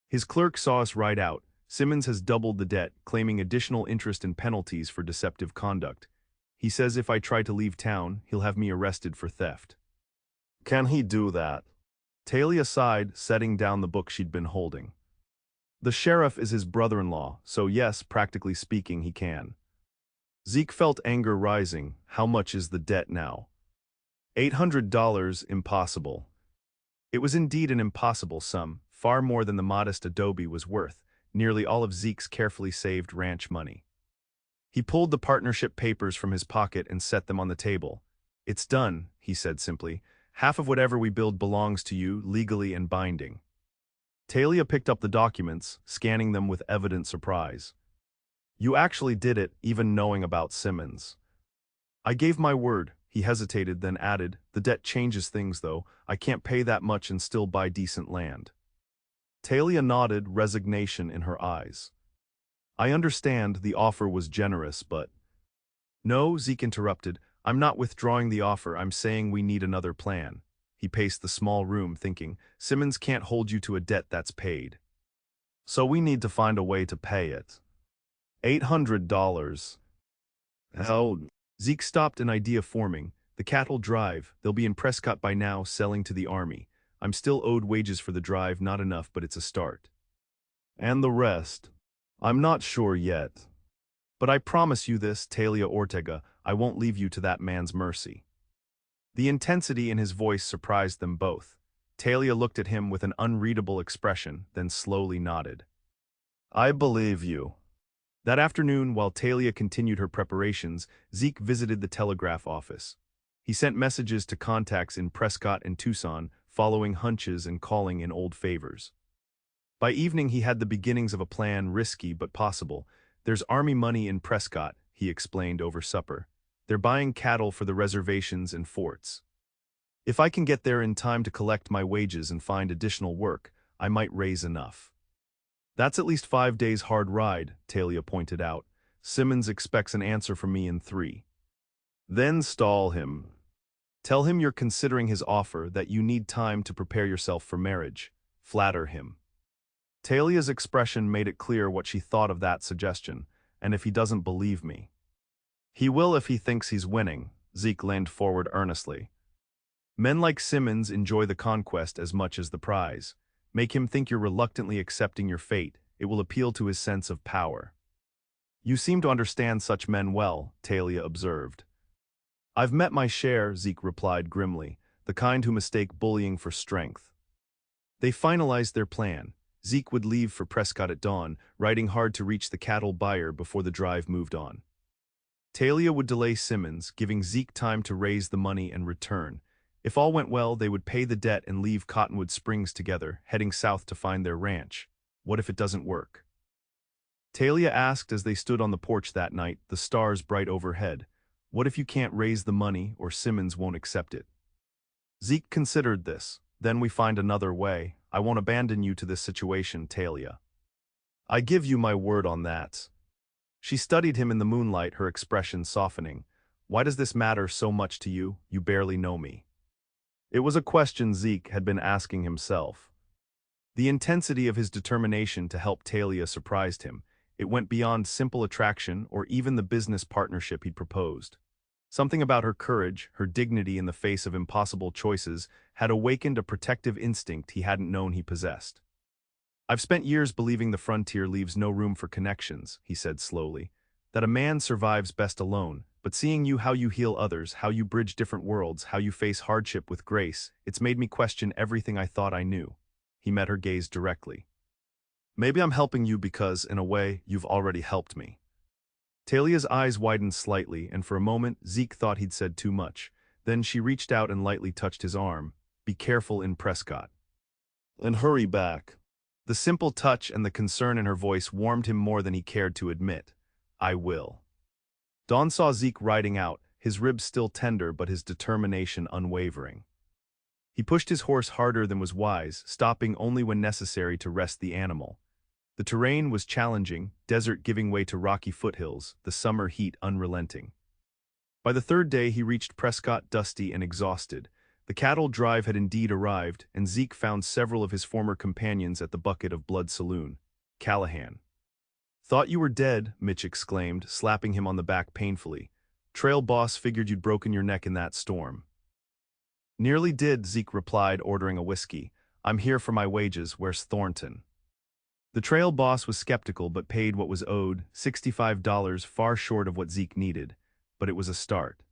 "His clerk saw us ride out. Simmons has doubled the debt, claiming additional interest and penalties for deceptive conduct. He says if I try to leave town, he'll have me arrested for theft." "Can he do that?" Talia sighed, setting down the book she'd been holding. "The sheriff is his brother-in-law, so yes, practically speaking, he can." Zeke felt anger rising. How much is the debt now? $800, impossible. It was indeed an impossible sum, far more than the modest adobe was worth, nearly all of Zeke's carefully saved ranch money. He pulled the partnership papers from his pocket and set them on the table. "It's done," he said simply. "Half of whatever we build belongs to you, legally and binding." Talia picked up the documents, scanning them with evident surprise. "You actually did it, even knowing about Simmons." "I gave my word," he hesitated, then added, "The debt changes things, though. I can't pay that much and still buy decent land." Talia nodded, resignation in her eyes. "I understand the offer was generous, but—" "No," Zeke interrupted. "I'm not withdrawing the offer, I'm saying we need another plan." He paced the small room, thinking, "Simmons can't hold you to a debt that's paid. So we need to find a way to pay it." $800. How? Zeke stopped, an idea forming. "The cattle drive. They'll be in Prescott by now, selling to the army. I'm still owed wages for the drive, not enough, but it's a start." "And the rest?" "I'm not sure yet. But I promise you this, Talia Ortega, I won't leave you to that man's mercy." The intensity in his voice surprised them both. Talia looked at him with an unreadable expression, then slowly nodded. "I believe you." That afternoon, while Talia continued her preparations, Zeke visited the telegraph office. He sent messages to contacts in Prescott and Tucson, following hunches and calling in old favors. By evening he had the beginnings of a plan, risky but possible. "There's army money in Prescott," he explained over supper. "They're buying cattle for the reservations and forts. If I can get there in time to collect my wages and find additional work, I might raise enough." "That's at least 5 days' hard ride," Talia pointed out. "Simmons expects an answer from me in 3. Then stall him. Tell him you're considering his offer, that you need time to prepare yourself for marriage. Flatter him." Talia's expression made it clear what she thought of that suggestion. "And if he doesn't believe me?" "He will if he thinks he's winning." Zeke leaned forward earnestly. "Men like Simmons enjoy the conquest as much as the prize. Make him think you're reluctantly accepting your fate. It will appeal to his sense of power." "You seem to understand such men well," Talia observed. "I've met my share," Zeke replied grimly, "the kind who mistake bullying for strength." They finalized their plan. Zeke would leave for Prescott at dawn, riding hard to reach the cattle buyer before the drive moved on. Talia would delay Simmons, giving Zeke time to raise the money and return. If all went well, they would pay the debt and leave Cottonwood Springs together, heading south to find their ranch. What if it doesn't work? Talia asked as they stood on the porch that night, the stars bright overhead. What if you can't raise the money or Simmons won't accept it? Zeke considered this. Then we find another way. I won't abandon you to this situation, Talia. I give you my word on that. She studied him in the moonlight, her expression softening. Why does this matter so much to you? You barely know me. It was a question Zeke had been asking himself. The intensity of his determination to help Talia surprised him. It went beyond simple attraction or even the business partnership he'd proposed. Something about her courage, her dignity in the face of impossible choices, had awakened a protective instinct he hadn't known he possessed. I've spent years believing the frontier leaves no room for connections, he said slowly. That a man survives best alone, but seeing you how you heal others, how you bridge different worlds, how you face hardship with grace, it's made me question everything I thought I knew. He met her gaze directly. Maybe I'm helping you because, in a way, you've already helped me. Talia's eyes widened slightly, and for a moment, Zeke thought he'd said too much. Then she reached out and lightly touched his arm. Be careful in Prescott. And hurry back. The simple touch and the concern in her voice warmed him more than he cared to admit. I will. Dawn saw Zeke riding out, his ribs still tender but his determination unwavering. He pushed his horse harder than was wise, stopping only when necessary to rest the animal. The terrain was challenging, desert giving way to rocky foothills, the summer heat unrelenting. By the third day he reached Prescott dusty and exhausted. The cattle drive had indeed arrived, and Zeke found several of his former companions at the Bucket of Blood saloon. Callahan. "Thought you were dead," Mitch exclaimed, slapping him on the back painfully. "Trail boss figured you'd broken your neck in that storm." "Nearly did," Zeke replied, ordering a whiskey. "I'm here for my wages. Where's Thornton?" The trail boss was skeptical but paid what was owed, $65, far short of what Zeke needed. But it was a start.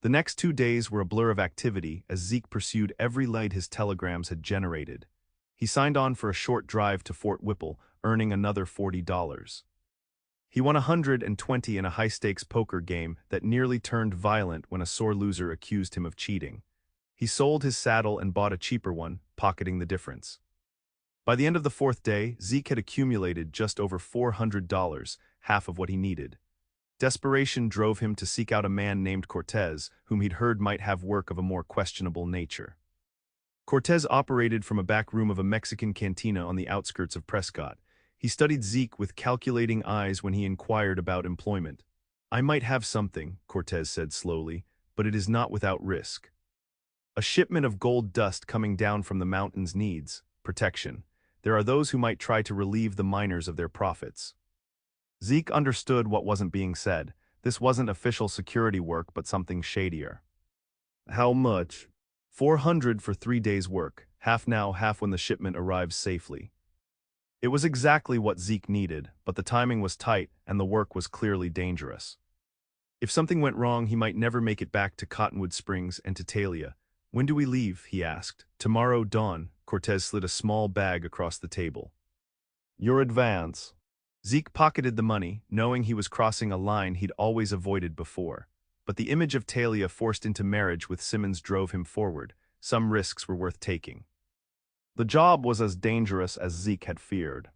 The next 2 days were a blur of activity as Zeke pursued every light his telegrams had generated. He signed on for a short drive to Fort Whipple, earning another $40. He won $120 in a high-stakes poker game that nearly turned violent when a sore loser accused him of cheating. He sold his saddle and bought a cheaper one, pocketing the difference. By the end of the 4th day, Zeke had accumulated just over $400, half of what he needed. Desperation drove him to seek out a man named Cortez, whom he'd heard might have work of a more questionable nature. Cortez operated from a back room of a Mexican cantina on the outskirts of Prescott. He studied Zeke with calculating eyes when he inquired about employment. "I might have something," Cortez said slowly, "but it is not without risk. A shipment of gold dust coming down from the mountains needs protection. There are those who might try to relieve the miners of their profits." Zeke understood what wasn't being said. This wasn't official security work, but something shadier. "How much?" "400 for 3 days' work, half now, half when the shipment arrives safely." It was exactly what Zeke needed, but the timing was tight and the work was clearly dangerous. If something went wrong, he might never make it back to Cottonwood Springs and to Talia. "When do we leave?" he asked. "Tomorrow dawn." Cortez slid a small bag across the table. "Your advance." Zeke pocketed the money, knowing he was crossing a line he'd always avoided before. But the image of Talia forced into marriage with Simmons drove him forward. Some risks were worth taking. The job was as dangerous as Zeke had feared.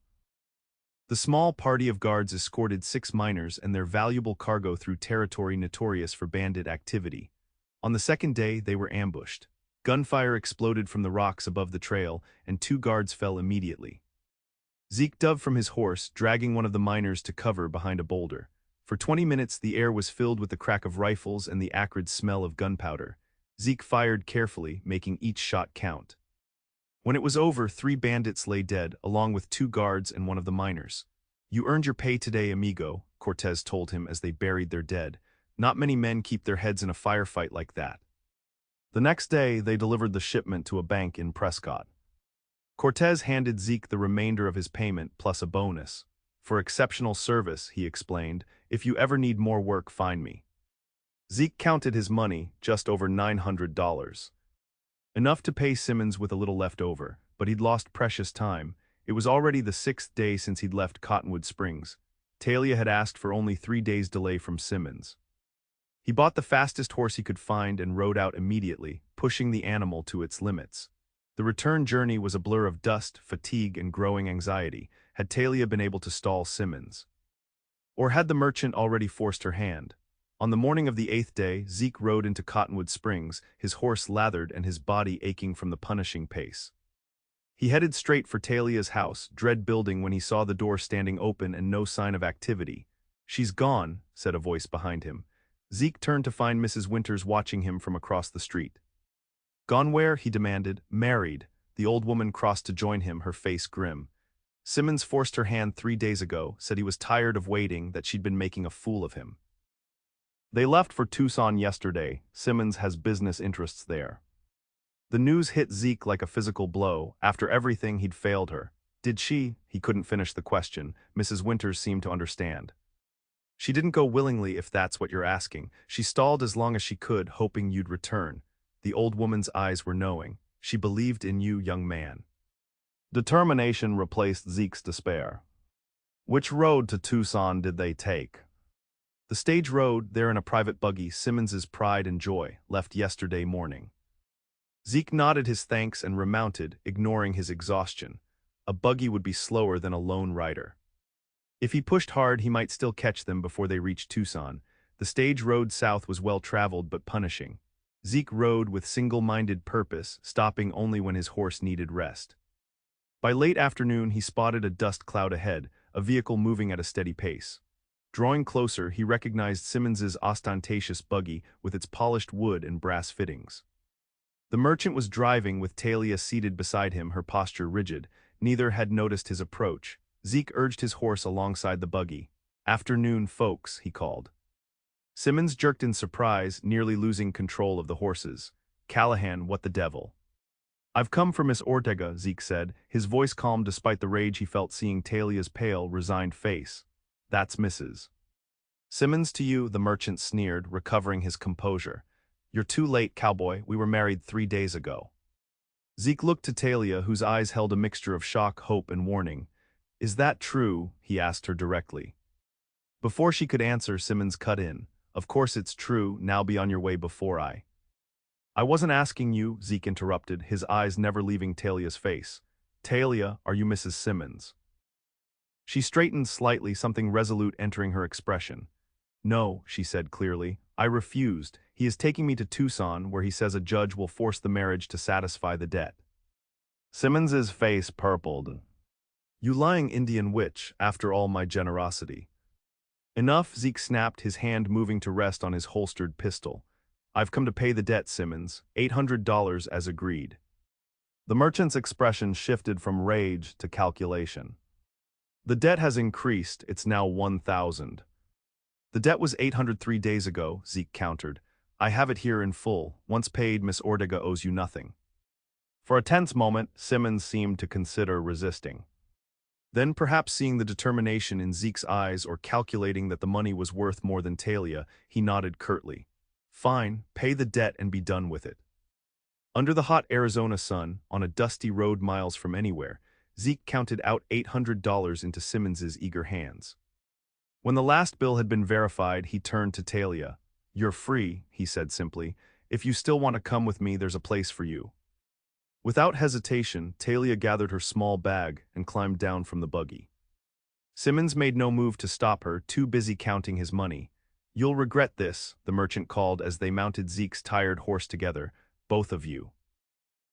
The small party of guards escorted 6 miners and their valuable cargo through territory notorious for bandit activity. On the 2nd day, they were ambushed. Gunfire exploded from the rocks above the trail, and 2 guards fell immediately. Zeke dove from his horse, dragging one of the miners to cover behind a boulder. For 20 minutes, the air was filled with the crack of rifles and the acrid smell of gunpowder. Zeke fired carefully, making each shot count. When it was over, 3 bandits lay dead, along with 2 guards and one of the miners. "You earned your pay today, amigo," Cortez told him as they buried their dead. "Not many men keep their heads in a firefight like that." The next day, they delivered the shipment to a bank in Prescott. Cortez handed Zeke the remainder of his payment plus a bonus. "For exceptional service," he explained. "If you ever need more work, find me." Zeke counted his money, just over $900. Enough to pay Simmons with a little left over, but he'd lost precious time. It was already the 6th day since he'd left Cottonwood Springs. Talia had asked for only 3 days' delay from Simmons. He bought the fastest horse he could find and rode out immediately, pushing the animal to its limits. The return journey was a blur of dust, fatigue, and growing anxiety. Had Talia been able to stall Simmons? Or had the merchant already forced her hand? On the morning of the 8th day, Zeke rode into Cottonwood Springs, his horse lathered and his body aching from the punishing pace. He headed straight for Talia's house, dread building when he saw the door standing open and no sign of activity. "She's gone," said a voice behind him. Zeke turned to find Mrs. Winters watching him from across the street. "Gone where?" he demanded. "Married." The old woman crossed to join him, her face grim. "Simmons forced her hand 3 days ago, said he was tired of waiting, that she'd been making a fool of him. They left for Tucson yesterday. Simmons has business interests there." The news hit Zeke like a physical blow. After everything, he'd failed her. "Did she?" He couldn't finish the question. Mrs. Winters seemed to understand. "She didn't go willingly, if that's what you're asking. She stalled as long as she could, hoping you'd return." The old woman's eyes were knowing. "She believed in you, young man." Determination replaced Zeke's despair. "Which road to Tucson did they take?" "The stage road, there in a private buggy, Simmons's pride and joy, left yesterday morning." Zeke nodded his thanks and remounted, ignoring his exhaustion. A buggy would be slower than a lone rider. If he pushed hard, he might still catch them before they reached Tucson. The stage road south was well-traveled but punishing. Zeke rode with single-minded purpose, stopping only when his horse needed rest. By late afternoon, he spotted a dust cloud ahead, a vehicle moving at a steady pace. Drawing closer, he recognized Simmons's ostentatious buggy with its polished wood and brass fittings. The merchant was driving with Talia seated beside him, her posture rigid. Neither had noticed his approach. Zeke urged his horse alongside the buggy. "Afternoon, folks," he called. Simmons jerked in surprise, nearly losing control of the horses. "Callahan, what the devil?" "I've come for Miss Ortega," Zeke said, his voice calm despite the rage he felt seeing Talia's pale, resigned face. "That's Mrs. Simmons to you," the merchant sneered, recovering his composure. "You're too late, cowboy. We were married 3 days ago." Zeke looked to Talia, whose eyes held a mixture of shock, hope, and warning. "Is that true?" he asked her directly. Before she could answer, Simmons cut in. "Of course it's true. Now be on your way before I wasn't asking you," Zeke interrupted, his eyes never leaving Talia's face. "Talia, are you Mrs. Simmons?" She straightened slightly, something resolute entering her expression. "No," she said clearly. "I refused. He is taking me to Tucson, where he says a judge will force the marriage to satisfy the debt." Simmons's face purpled. "You lying Indian witch, after all my generosity." "Enough," Zeke snapped, his hand moving to rest on his holstered pistol. "I've come to pay the debt, Simmons. $800 as agreed." The merchant's expression shifted from rage to calculation. "The debt has increased. It's now 1,000. "The debt was 800 3 days ago," Zeke countered. "I have it here in full. Once paid, Miss Ortega owes you nothing." For a tense moment, Simmons seemed to consider resisting. Then, perhaps seeing the determination in Zeke's eyes or calculating that the money was worth more than Talia, he nodded curtly. "Fine, pay the debt and be done with it." Under the hot Arizona sun, on a dusty road miles from anywhere, Zeke counted out $800 into Simmons's eager hands. When the last bill had been verified, he turned to Talia. "You're free," he said simply. "If you still want to come with me, there's a place for you." Without hesitation, Talia gathered her small bag and climbed down from the buggy. Simmons made no move to stop her, too busy counting his money. "You'll regret this," the merchant called as they mounted Zeke's tired horse together. "Both of you."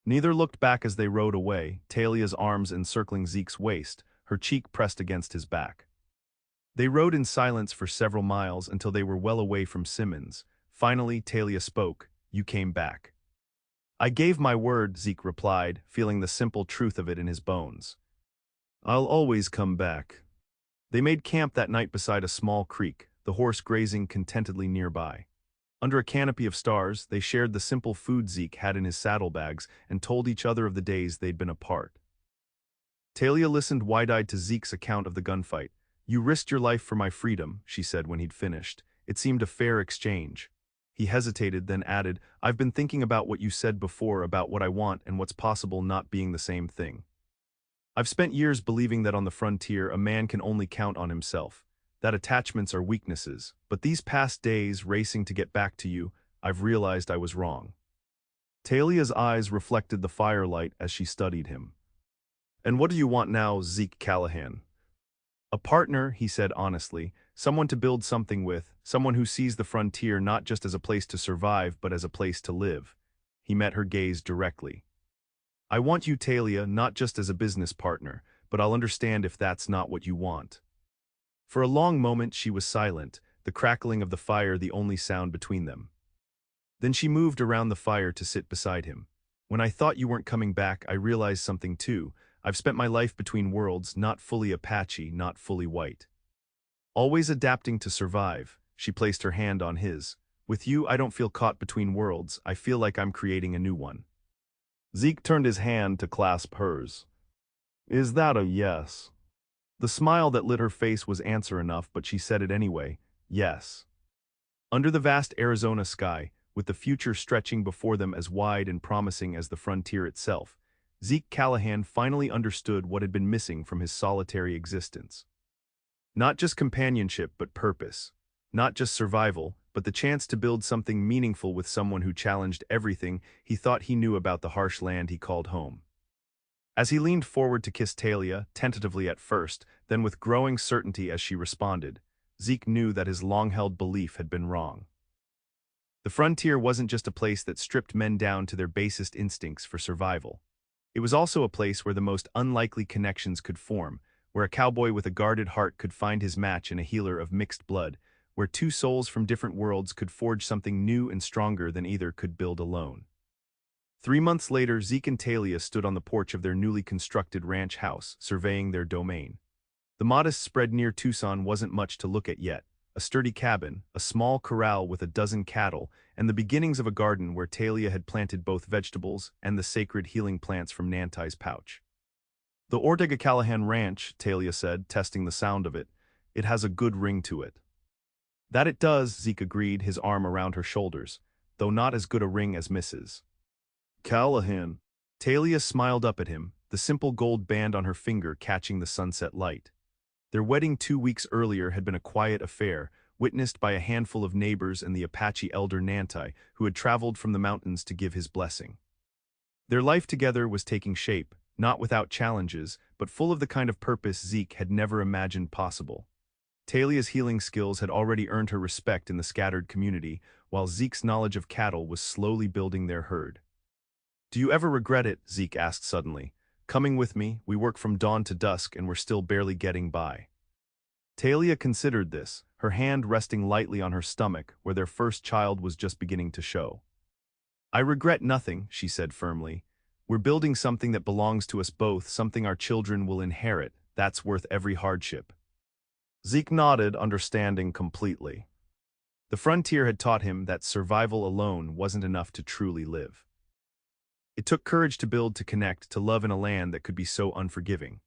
Neither looked back as they rode away, Talia's arms encircling Zeke's waist, her cheek pressed against his back. They rode in silence for several miles until they were well away from Simmons. Finally, Talia spoke. "You came back." "I gave my word," Zeke replied, feeling the simple truth of it in his bones. "I'll always come back." They made camp that night beside a small creek, the horse grazing contentedly nearby. Under a canopy of stars, they shared the simple food Zeke had in his saddlebags and told each other of the days they'd been apart. Talia listened wide-eyed to Zeke's account of the gunfight. "You risked your life for my freedom," she said when he'd finished. "It seemed a fair exchange." He hesitated, then added, "I've been thinking about what you said before about what I want and what's possible not being the same thing. I've spent years believing that on the frontier a man can only count on himself, that attachments are weaknesses, but these past days racing to get back to you, I've realized I was wrong." Talia's eyes reflected the firelight as she studied him. "And what do you want now, Zeke Callahan?" "A partner," he said honestly, "someone to build something with, someone who sees the frontier not just as a place to survive but as a place to live." He met her gaze directly. "I want you, Talia, not just as a business partner, but I'll understand if that's not what you want." For a long moment she was silent, the crackling of the fire the only sound between them. Then she moved around the fire to sit beside him. "When I thought you weren't coming back, I realized something too. I've spent my life between worlds, not fully Apache, not fully white. Always adapting to survive." She placed her hand on his. "With you, I don't feel caught between worlds. I feel like I'm creating a new one." Zeke turned his hand to clasp hers. "Is that a yes?" The smile that lit her face was answer enough, but she said it anyway. "Yes." Under the vast Arizona sky, with the future stretching before them as wide and promising as the frontier itself, Zeke Callahan finally understood what had been missing from his solitary existence. Not just companionship, but purpose. Not just survival, but the chance to build something meaningful with someone who challenged everything he thought he knew about the harsh land he called home. As he leaned forward to kiss Talia, tentatively at first, then with growing certainty as she responded, Zeke knew that his long-held belief had been wrong. The frontier wasn't just a place that stripped men down to their basest instincts for survival. It was also a place where the most unlikely connections could form, where a cowboy with a guarded heart could find his match in a healer of mixed blood, where two souls from different worlds could forge something new and stronger than either could build alone. 3 months later, Zeke and Talia stood on the porch of their newly constructed ranch house, surveying their domain. The modest spread near Tucson wasn't much to look at yet. A sturdy cabin, a small corral with a dozen cattle, and the beginnings of a garden where Talia had planted both vegetables and the sacred healing plants from Nanti's pouch. The Ortega Callahan Ranch, Talia said, testing the sound of it. It has a good ring to it. That it does, Zeke agreed, his arm around her shoulders, though not as good a ring as Mrs. Callahan. Talia smiled up at him, the simple gold band on her finger catching the sunset light. Their wedding 2 weeks earlier had been a quiet affair, witnessed by a handful of neighbors and the Apache elder Nanti, who had traveled from the mountains to give his blessing. Their life together was taking shape, not without challenges, but full of the kind of purpose Zeke had never imagined possible. Talia's healing skills had already earned her respect in the scattered community, while Zeke's knowledge of cattle was slowly building their herd. "Do you ever regret it?" Zeke asked suddenly. "Coming with me, we work from dawn to dusk and we're still barely getting by." Talia considered this, her hand resting lightly on her stomach where their first child was just beginning to show. "I regret nothing," she said firmly. "We're building something that belongs to us both, something our children will inherit. That's worth every hardship." Zeke nodded, understanding completely. The frontier had taught him that survival alone wasn't enough to truly live. It took courage to build, to connect, to love in a land that could be so unforgiving.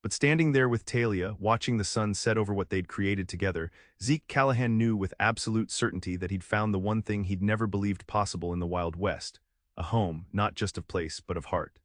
But standing there with Talia, watching the sun set over what they'd created together, Zeke Callahan knew with absolute certainty that he'd found the one thing he'd never believed possible in the Wild West: a home, not just of place, but of heart.